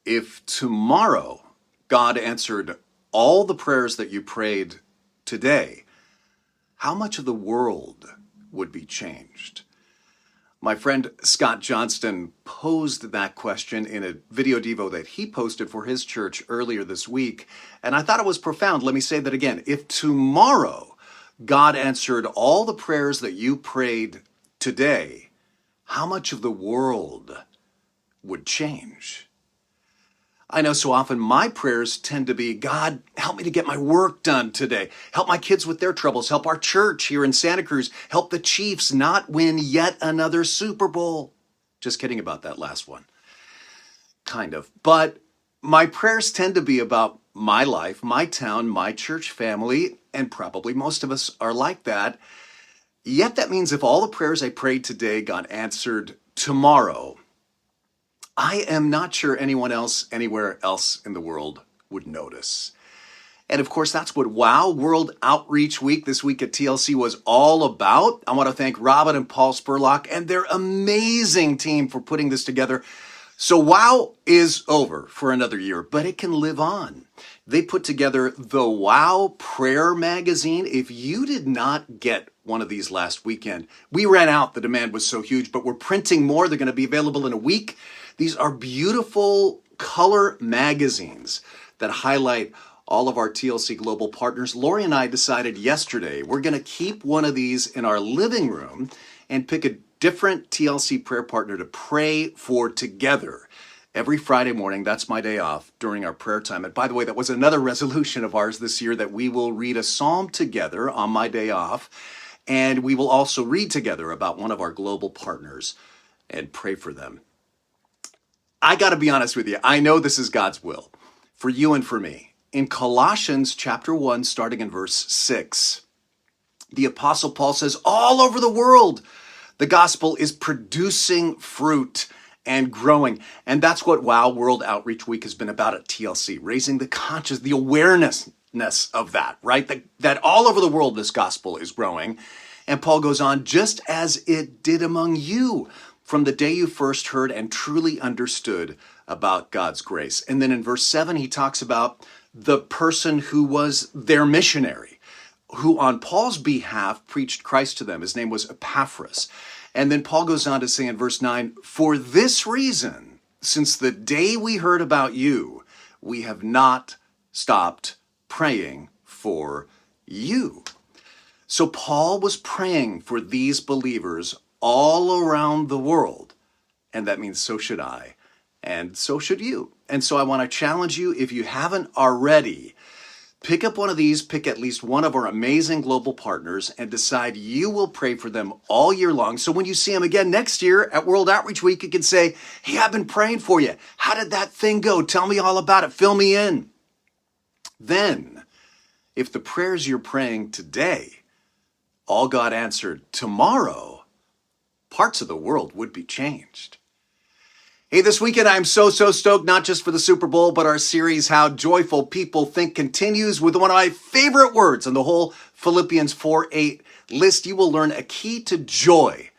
if tomorrow God answered all the prayers that you prayed today, how much of the world would be changed? My friend Scott Johnston posed that question in a video Devo that he posted for his church earlier this week, and I thought it was profound. Let me say that again. If tomorrow God answered all the prayers that you prayed today, how much of the world would change? I know so often my prayers tend to be, God, help me to get my work done today. Help my kids with their troubles. Help our church here in Santa Cruz. Help the Chiefs not win yet another Super Bowl. Just kidding about that last one. Kind of. But my prayers tend to be about my life, my town, my church family, and probably most of us are like that. Yet that means if all the prayers I prayed today got answered tomorrow, I am not sure anyone else anywhere else in the world would notice. And of course, that's what WOW, World Outreach Week, this week at TLC was all about. I want to thank Robin and Paul Spurlock and their amazing team for putting this together. So WOW is over for another year, but it can live on. They put together the WOW Prayer Magazine. If you did not get one of these last weekend, we ran out. The demand was so huge, but we're printing more. They're going to be available in a week. These are beautiful color magazines that highlight all of our TLC Global partners. Lori and I decided yesterday we're going to keep one of these in our living room and pick a different TLC prayer partner to pray for together. Every Friday morning, that's my day off during our prayer time. And by the way, that was another resolution of ours this year, that we will read a psalm together on my day off. And we will also read together about one of our global partners and pray for them. I got to be honest with you. I know this is God's will for you and for me. In Colossians chapter 1, starting in verse 6, the Apostle Paul says, all over the world, the gospel is producing fruit and growing. And that's what WOW World Outreach Week has been about at TLC, raising the conscious, the awareness of that, right? That all over the world, this gospel is growing. And Paul goes on, just as it did among you from the day you first heard and truly understood about God's grace. And then in verse 7, he talks about the person who was their missionary, who on Paul's behalf preached Christ to them. His name was Epaphras. And then Paul goes on to say in verse 9, for this reason, since the day we heard about you, we have not stopped praying for you. So Paul was praying for these believers all around the world, and that means so should I, and so should you. And so I want to challenge you, if you haven't already, pick up one of these, pick at least one of our amazing global partners, and decide you will pray for them all year long. So when you see them again next year at World Outreach Week, you can say, hey, I've been praying for you. How did that thing go? Tell me all about it. Fill me in. Then, if the prayers you're praying today all got answered tomorrow, parts of the world would be changed. Hey, this weekend I'm so stoked, not just for the Super Bowl, but our series, How Joyful People Think, continues with one of my favorite words in the whole Philippians 4:8 list. You will learn a key to joy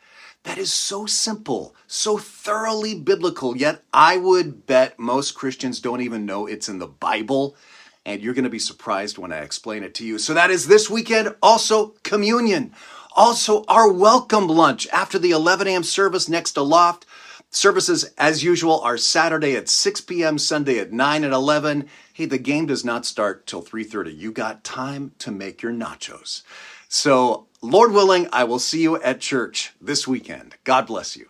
that is so simple, so thoroughly biblical, yet I would bet most Christians don't even know it's in the Bible, and you're going to be surprised when I explain it to you. So that is this weekend, also communion. Also, our welcome lunch after the 11 a.m. service next to Loft. Services, as usual, are Saturday at 6 p.m., Sunday at 9 and 11. Hey, the game does not start till 3:30. You got time to make your nachos. So, Lord willing, I will see you at church this weekend. God bless you.